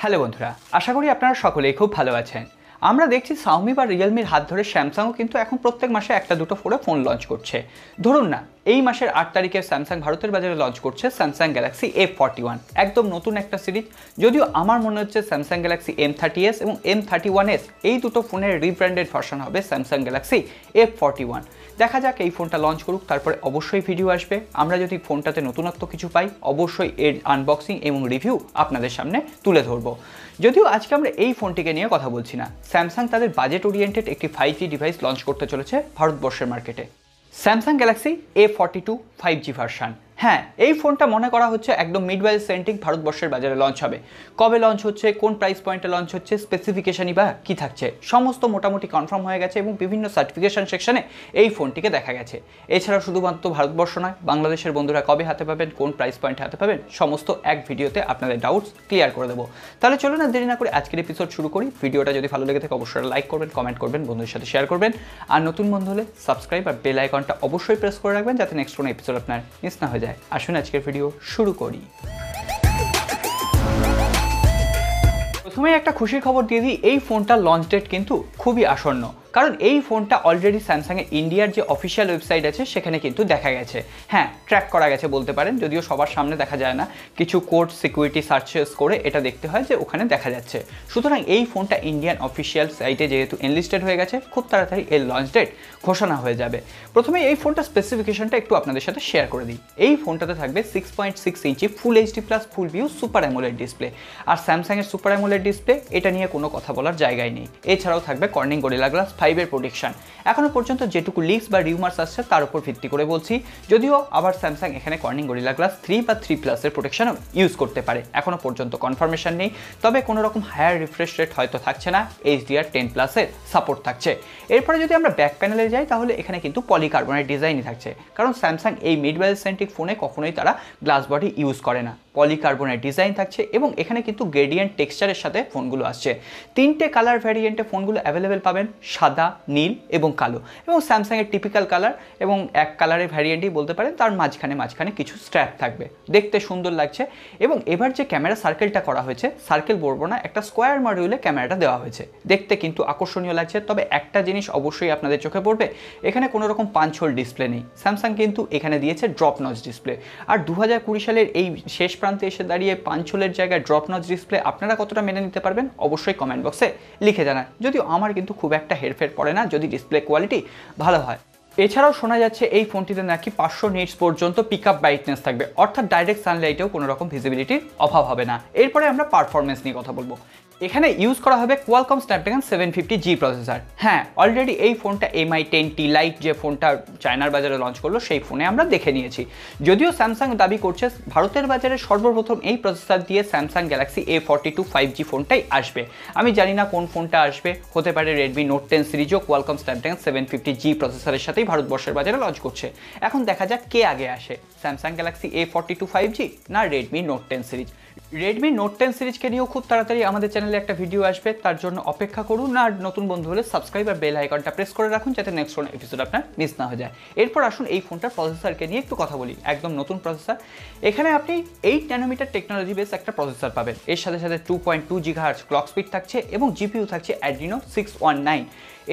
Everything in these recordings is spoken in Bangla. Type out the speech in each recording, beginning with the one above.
হ্যালো বন্ধুরা, আশা করি আপনারা সকলেই খুব ভালো আছেন। আমরা দেখছি Xiaomi বা Realmeর হাত ধরে Samsungও কিন্তু এখন প্রত্যেক মাসে একটা দুটো করে ফোন লঞ্চ করছে। ধরুন না, এই মাসের 8 তারিখে স্যামসাং ভারতের বাজারে লঞ্চ করছে স্যামসাং গ্যালাক্সি A41, একদম নতুন একটা সিরিজ। যদিও আমার মনে হচ্ছে স্যামসাং গ্যালাক্সি M30s এবং M31s এই দুটো ফোনের রিব্র্যান্ডেড ভার্সন হবে স্যামসাং গ্যালাক্সি A41। দেখা যাক, এই ফোনটা লঞ্চ করুক, তারপরে অবশ্যই ভিডিও আসবে। আমরা যদি ফোনটাতে নতুনত্ব কিছু পাই অবশ্যই এর আনবক্সিং এবং রিভিউ আপনাদের সামনে তুলে ধরবো। যদিও আজকে আমরা এই ফোনটিকে নিয়ে কথা বলছি না, স্যামসাং তাদের বাজেট ওরিয়েন্টেড একটি 5G ডিভাইস লঞ্চ করতে চলেছে ভারতবর্ষের মার্কেটে, Samsung Galaxy A42 5G version. হ্যাঁ, এই ফোনটা মনে করা হচ্ছে একদম মিড ওয়েল সেন্ট্রিক ভারতবর্ষের বাজারে লঞ্চ হবে। কবে লঞ্চ হচ্ছে, কোন প্রাইস পয়েন্টে লঞ্চ হচ্ছে, স্পেসিফিকেশনই বা কী থাকছে, সমস্ত মোটামুটি কনফার্ম হয়ে গেছে এবং বিভিন্ন সার্টিফিকেশন সেকশনে এই ফোনটিকে দেখা গেছে। এছাড়াও শুধুমাত্র ভারতবর্ষ নয়, বাংলাদেশের বন্ধুরা কবে হাতে পাবেন, কোন প্রাইস পয়েন্টে হাতে পাবেন, সমস্ত এক ভিডিওতে আপনাদের ডাউটস ক্লিয়ার করে দেবো। তাহলে চলুন না দেরি না করে আজকের এপিসোড শুরু করি। ভিডিওটা যদি ভালো লেগে থাকে অবশ্যই লাইক করবেন, কমেন্ট করবেন, বন্ধুদের সাথে শেয়ার করবেন। আর নতুন বন্ধু হলে সাবস্ক্রাইব আর বেল আইকনটা অবশ্যই প্রেস করে রাখবেন যাতে নেক্সট কোনো এপিসোড আপনার মিস না হয়ে যায়। আসুন আজকের ভিডিও শুরু করি। প্রথমে একটা খুশির খবর দিয়ে দিই, এই ফোনটার লঞ্চ ডেট কিন্তু খুবই আসন্ন, কারণ এই ফোনটা অলরেডি স্যামসাংয়ের ইন্ডিয়ার যে অফিসিয়াল ওয়েবসাইট আছে সেখানে কিন্তু দেখা গেছে। হ্যাঁ, ট্র্যাক করা গেছে বলতে পারেন, যদিও সবার সামনে দেখা যায় না, কিছু কোড সিকিউরিটি সার্চেস করে এটা দেখতে হয় যে ওখানে দেখা যাচ্ছে। সুতরাং এই ফোনটা ইন্ডিয়ান অফিসিয়াল সাইটে যেহেতু এনলিস্টেড হয়ে গেছে, খুব তাড়াতাড়ি এর লঞ্চ ডেট ঘোষণা হয়ে যাবে। প্রথমে এই ফোনটা স্পেসিফিকেশনটা একটু আপনাদের সাথে শেয়ার করে দিই। এই ফোনটাতে থাকবে 6.6 inch full HD plus full view super AMOLED display. আর স্যামসাংয়ের সুপার অ্যামোলেড ডিসপ্লে এটা নিয়ে কোনো কথা বলার জায়গায় নেই। এছাড়াও থাকবে কর্নিং গরিলা গ্লাস 5 এর প্রোটেকশন। এখনো পর্যন্ত যেটুকু লিক্স বা রিউমার্স আসছে তার উপর ভিত্তি করে বলছি, যদিও আবার স্যামসাং এখানে কর্নিং গরিলা গ্লাস 3 বা 3+ এর প্রোটেকশনও ইউজ করতে পারে। এখনো পর্যন্ত কনফার্মেশন নেই, তবে কোনো রকম হায়ার রিফ্রেশ রেট হয়তো থাকছে না, HDR10+ এর সাপোর্ট থাকছে। এরপরে যদি আমরা ব্যাক প্যানেলে যাই তাহলে এখানে কিন্তু পলিকার্বনেট ডিজাইনই থাকছে, কারণ স্যামসাং এই মিড ওয়েল সেন্ট্রিক ফোনে কখনোই তারা গ্লাস বডি ইউজ করে না। পলিকার্বনেট ডিজাইন থাকছে এবং এখানে কিন্তু গ্রেডিয়েন্ট টেক্সচারের সাথে ফোনগুলো আসছে। 3টে কালার ভ্যারিয়েন্টে ফোনগুলো অ্যাভেলেবেল পাবেন, সাদা, নীল এবং কালো, এবং স্যামসাংয়ের টিপিক্যাল কালার এবং এক কালারের ভ্যারিয়েন্টই বলতে পারেন, তার মাঝখানে কিছু স্ট্র্যাপ থাকবে, দেখতে সুন্দর লাগছে। এবং এবার যে ক্যামেরা সার্কেলটা করা হয়েছে, সার্কেল বলবো না, একটা স্কোয়ার মডিউলে ক্যামেরাটা দেওয়া হয়েছে, দেখতে কিন্তু আকর্ষণীয় লাগছে। তবে একটা জিনিস অবশ্যই আপনাদের চোখে পড়বে, এখানে কোনো রকম পাঞ্চ হোল ডিসপ্লে নেই। স্যামসাং কিন্তু এখানে দিয়েছে ড্রপ নচ ডিসপ্লে। আর 2020 সালের এই শেষ প্রান্তে এসে দাঁড়িয়ে পাঞ্চ হোলের জায়গায় ড্রপ নচ ডিসপ্লে আপনারা কতটা মেনে নিতে পারবেন অবশ্যই কমেন্ট বক্সে লিখে জানান। যদিও আমার কিন্তু খুব একটা হেরফের পড়ে না যদি ডিসপ্লে কোয়ালিটি ভালো হয়। এছাড়াও শোনা যাচ্ছে এই ফোনটিতে নাকি 500 নিটস পর্যন্ত পিকআপ ব্রাইটনেস থাকবে, অর্থাৎ ডাইরেক্ট সানলাইটেও কোনো রকম ভিজিবিলিটির অভাব হবে না। এরপরে আমরা পারফরমেন্স নিয়ে কথা বলবো। এখানে ইউজ করা হবে কোয়ালকম স্ন্যাপড্রাগন 750G প্রসেসর। হ্যাঁ, অলরেডি এই ফোনটা MI 10T লাইট যে ফোনটা চায়নার বাজারে লঞ্চ করলো সেই ফোনে আমরা দেখে নিয়েছি। যদিও স্যামসাং দাবি করছে ভারতের বাজারে সর্বপ্রথম এই প্রসেসর দিয়ে স্যামসাং গ্যালাক্সি A42 5G ফোনটাই আসবে। আমি জানি না কোন ফোনটা আসবে, হতে পারে রেডমি নোট 10 সিরিজও কোয়ালকম স্ন্যাপড্রাগন 750G প্রসেসরের সাথেই ভারতবর্ষের বাজারে লঞ্চ করছে। এখন দেখা যাক কে আগে আসে, স্যামসাং গ্যালাক্সি A42 5G না Redmi Note 10 series. Redmi Note 10 সিরিজকে নিয়েও খুব তাড়াতাড়ি আমাদের চ্যানেলে একটা ভিডিও আসবে, তার জন্য অপেক্ষা করুন। আর নতুন বন্ধু হলে সাবস্ক্রাইব আর বেল আইকনটা প্রেস করে রাখুন যাতে নেক্সট কোনো এপিসোড আপনার মিস না হয়ে যায়। এরপর আসুন এই ফোনটার প্রসেসরকে নিয়ে একটু কথা বলি। একদম নতুন প্রসেসর, এখানে আপনি 8 ন্যানোমিটার টেকনোলজি বেস একটা প্রসেসর পাবেন। এর সাথে সাথে 2.2 GHz ক্লক স্পিড থাকছে এবং জিপিইউ থাকছে Adreno 619।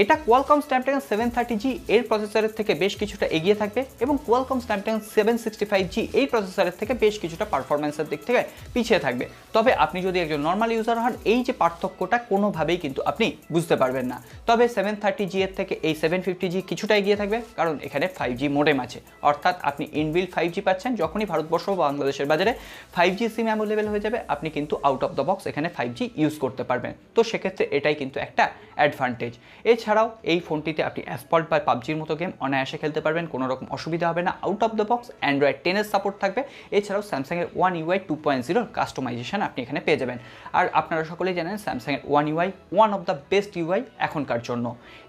এটা কোয়ালকম স্ন্যাপড্রাগন 730G এর প্রসেসরের থেকে বেশ কিছুটা এগিয়ে থাকবে এবং কোয়ালকম স্ন্যাপড্রাগন 765G এই প্রসেসরের থেকে বেশ কিছুটা পারফরম্যান্সের দিক থেকে পিছিয়ে থাকবে। তবে আপনি যদি একজন নর্মাল ইউজার হন, এই যে পার্থক্যটা কোনোভাবেই কিন্তু আপনি বুঝতে পারবেন না। তবে 730G এর থেকে এই 750G কিছুটা এগিয়ে থাকবে, কারণ এখানে 5G মোডেম আছে, অর্থাৎ আপনি ইনবিল্ট 5G পাচ্ছেন। যখনই ভারতবর্ষ বা বাংলাদেশের বাজারে 5G সিম অ্যাভেলেবেল হয়ে যাবে, আপনি কিন্তু আউট অফ দ্য বক্স এখানে 5G ইউজ করতে পারবেন। তো সেক্ষেত্রে এটাই কিন্তু একটা অ্যাডভান্টেজ। এছাড়াও এই ফোনটিতে আপনি অ্যাসফল্ট বা পাবজির মতো গেম অনায়াসে খেলতে পারবেন, কোনো রকম অসুবিধা হবে না। Out of the box Android 10 এর সাপোর্ট থাকবে। এছাড়াও স্যামসাংয়ের One UI 2.0 কাস্টমাইজেশন আপনি এখানে পেয়ে যাবেন। আর আপনারা সকলেই জানেন স্যামসাংয়ের One UI one of the best UI এখনকার জন্য।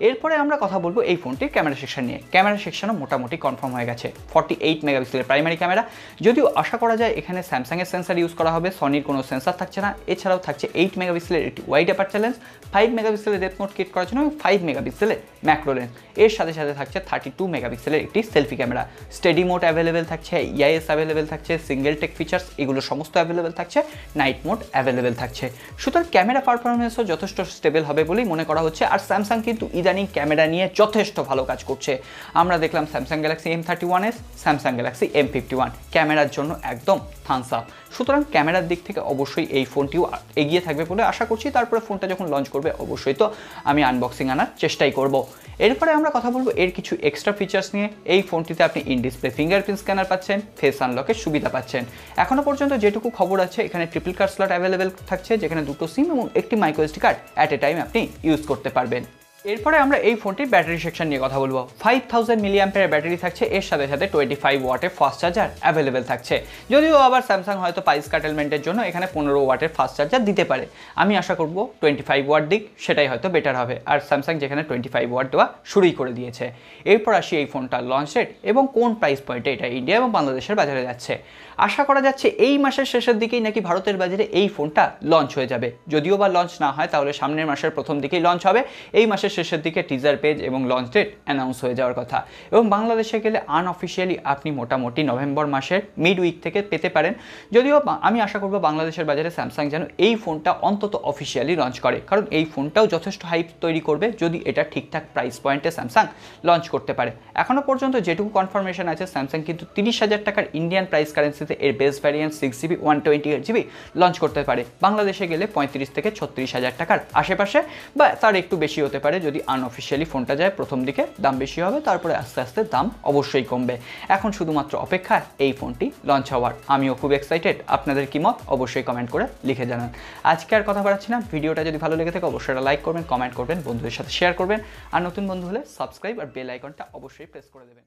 এরপরে আমরা কথা বলবো এই ফোনটির ক্যামেরা সেকশন নিয়ে। ক্যামেরা সেকশনও মোটামুটি কনফার্ম হয়ে গেছে, 48 মেগাপিক্সেলের প্রাইমারি ক্যামেরা। যদিও আশা করা যায় এখানে স্যামসাংয়ের সেন্সার ইউজ করা হবে, সনির কোনো সেন্সার থাকছে না। এছাড়াও থাকছে 8 মেগাপিক্সেলের একটি ওয়াইড অ্যাপারচার লেন্স, 5 মেগাপিক্সেলের ডেপথ মোড ক্রিয়েট করার জন্য এবং 5 মেগাপিক্সেলের ম্যাক্রো লেন্স। এর সাথে সাথে থাকছে 32 মেগাপিক্সেলের একটি selfie camera. Steady mode available থাকছে, EIS অ্যাভেলেবেল থাকছে, সিঙ্গেল টেক ফিচার্স এগুলো সমস্ত অ্যাভেলেবেল থাকছে। থাকছে, নাইট মোড অ্যাভেলেবেল থাকছে। সুতরাং ক্যামেরা পারফরমেন্সও যথেষ্ট স্টেবল হবে বলেই মনে করা হচ্ছে। আর স্যামসাং কিন্তু ইদানিং ক্যামেরা নিয়ে যথেষ্ট ভালো কাজ করছে। আমরা দেখলাম Samsung Galaxy M31s, Samsung Galaxy M51 ক্যামেরার জন্য একদম থামস আপ। সুতরাং ক্যামেরার দিক থেকে অবশ্যই এই ফোনটিও এগিয়ে থাকবে বলে আশা করছি। তারপরে ফোনটা যখন লঞ্চ করবে অবশ্যই তো আমি আনবক্সিং আনার চেষ্টাই করব। এরপরে আমরা কথা বলবো এর কিছু এক্সট্রা ফিচার্স নিয়ে। এই ফোনটিতে আপনি ইন ডিসপ্লে ফিঙ্গারপ্রিন্ট স্ক্যানার পাচ্ছেন, ফেস আনলকের সুবিধা পাচ্ছেন। এখনো পর্যন্ত যেটুকু খবর আছে এখানে ট্রিপল কার্ড স্লট অ্যাভেলেবেল থাকছে, যেখানে দুটো সিম এবং একটি micro SD card at a time আপনি ইউজ করতে পারবেন। এরপরে আমরা এই ফোনটির ব্যাটারি সেকশন নিয়ে কথা বলবো। 5000 মিলিঅ্যাম্পিয়ার ব্যাটারি থাকছে, এর সাথে সাথে 25 ওয়াটের ফাস্ট চার্জার অ্যাভেলেবেল থাকছে। যদিও আবার স্যামসাং হয়তো প্রাইস কাটেলমেন্টের জন্য এখানে 15 ওয়াটের ফাস্ট চার্জার দিতে পারে। আমি আশা করব 25 ওয়াট দিক, সেটাই হয়তো বেটার হবে। আর স্যামসাং যেখানে 25 ওয়াট দেওয়া শুরুই করে দিয়েছে। এরপর আসি এই ফোনটার লঞ্চ রেট এবং কোন প্রাইস পয়েন্টে এটা ইন্ডিয়া এবং বাংলাদেশের বাজারে যাচ্ছে। আশা করা যাচ্ছে এই মাসের শেষের দিকেই নাকি ভারতের বাজারে এই ফোনটা লঞ্চ হয়ে যাবে। যদিও বা লঞ্চ না হয় তাহলে সামনের মাসের প্রথম দিকেই লঞ্চ হবে। এই মাসের শেষের দিকে টিজার পেজ এবং লঞ্চ ডেট অ্যানাউন্স হয়ে যাওয়ার কথা। এবং বাংলাদেশে গেলে আনঅফিসিয়ালি আপনি মোটামুটি নভেম্বর মাসের মিড উইক থেকে পেতে পারেন। যদিও আমি আশা করব বাংলাদেশের বাজারে স্যামসাং যেন এই ফোনটা অন্তত অফিসিয়ালি লঞ্চ করে, কারণ এই ফোনটাও যথেষ্ট হাইপ তৈরি করবে যদি এটা ঠিকঠাক প্রাইস পয়েন্টে স্যামসাং লঞ্চ করতে পারে। এখনও পর্যন্ত যেটুকু কনফার্মেশন আছে স্যামসাং কিন্তু 30,000 টাকার ইন্ডিয়ান প্রাইস কারেন্সিতে এর base variant 6GB 128GB launch করতে পারে। বাংলাদেশে গেলে 35 থেকে 36,000 টাকার আশেপাশে বা তার একটু বেশি হতে পারে। যদি আনঅফিসিয়ালি ফোনটা যায় প্রথম দিকে দাম বেশি হবে, তারপরে আস্তে আস্তে দাম অবশ্যই কমবে। এখন শুধুমাত্র অপেক্ষা এই ফোনটি লঞ্চ হওয়ার। আমিও খুব এক্সাইটেড। আপনাদের কি মত অবশ্যই কমেন্ট করে লিখে জানান। আজকে আর কথা বাড়াচ্ছি না, ভিডিওটা যদি ভালো লেগে থাকে অবশ্যই লাইক করবেন, কমেন্ট করবেন, বন্ধুদের সাথে শেয়ার করবেন। আর নতুন বন্ধু হলে সাবস্ক্রাইব আর বেল আইকনটা অবশ্যই প্রেস করে দেবেন।